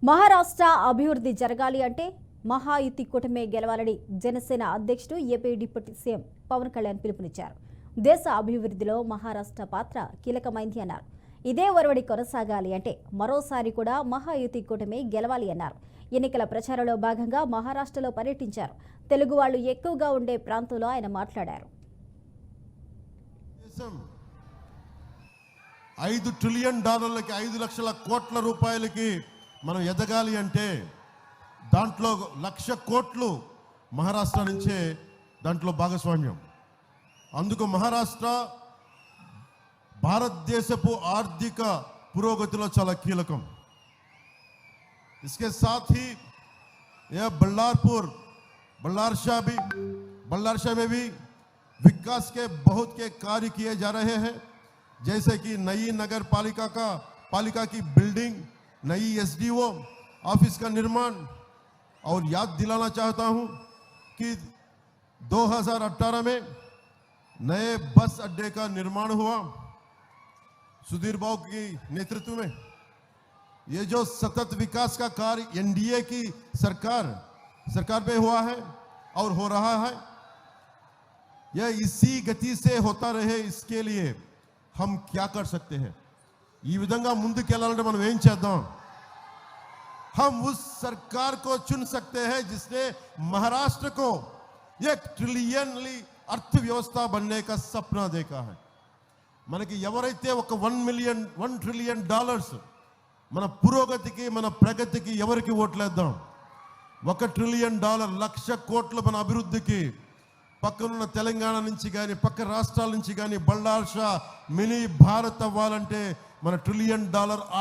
మహారాష్ట్ర అభివృద్ధి జరగాలి అంటే మహాయుతి కూటమే గెలవాలని జనసేన అధ్యక్షుడు AP deputy CM Pawan Kalyan పిలుపునిచ్చారు. దేశ అభివృద్ధిలో మహారాష్ట్ర పాత్ర కీలకమైంది అన్నారు. ఇదే ఒరవడి కొనసాగాలి అంటే మరోసారి కూడా మహాయుతి కూటమే గెలవాలి అన్నారు. ఎన్నికల ప్రచారంలో భాగంగా మహారాష్ట్రలో పర్యటించారు. తెలుగు వాళ్లు ఎక్కువగా ఉండే ప్రాంతంలో ఆయన మాట్లాడారు. $5 ట్రిలియన్ 5 లక్షల కోట్ల రూపాయలకి మనం ఎదగాలి అంటే దాంట్లో 1,00,000 కోట్లు మహారాష్ట్ర నుంచే దాంట్లో భాగస్వామ్యం. అందుకు మహారాష్ట్ర భారతదేశపు ఆర్థిక పురోగతిలో చాలా కీలకం. इसके साथ ही यह बल्लारशाह में भी विकास के बहुत के कार्य किए जा रहे हैं, जैसे कि नई नगर पालिका की बिल्डिंग, नई एसडीओ ऑफिस का निर्माण। और याद दिलाना चाहता हूं कि 2018 में नए बस अड्डे का निर्माण हुआ सुधीर बाबू की नेतृत्व में। ये जो सतत विकास का कार्य एनडीए की सरकार पे हुआ है और हो रहा है, यह इसी गति से होता रहे, इसके लिए हम क्या कर सकते हैं? ఈ విధంగా ముందుకెళ్ళాలంటే మనం ఏం చేద్దాం? हम उस सरकार को चुन सकते हैं जिसने महाराष्ट्र को 1 ट्रिलियन अर्थव्यवस्था बनने का सपना देखा है. మనకి ఎవరైతే ఒక $1 ట్రిలియన్ మన పురోగతికి మన ప్రగతికి ఎవరికి ఓట్లేద్దాం? $1 ట్రిలియన్ 1,00,000 కోట్ల మన అభివృద్ధికి పక్కనున్న తెలంగాణ నుంచి కానీ పక్క రాష్ట్రాల నుంచి కానీ బళ్ళార్షా మినీ భారత్ అవ్వాలంటే మన $1 ట్రిలియన్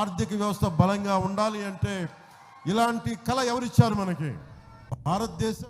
ఆర్థిక వ్యవస్థ బలంగా ఉండాలి అంటే ఇలాంటి కళ ఎవరిచ్చారు మనకి? భారతదేశం.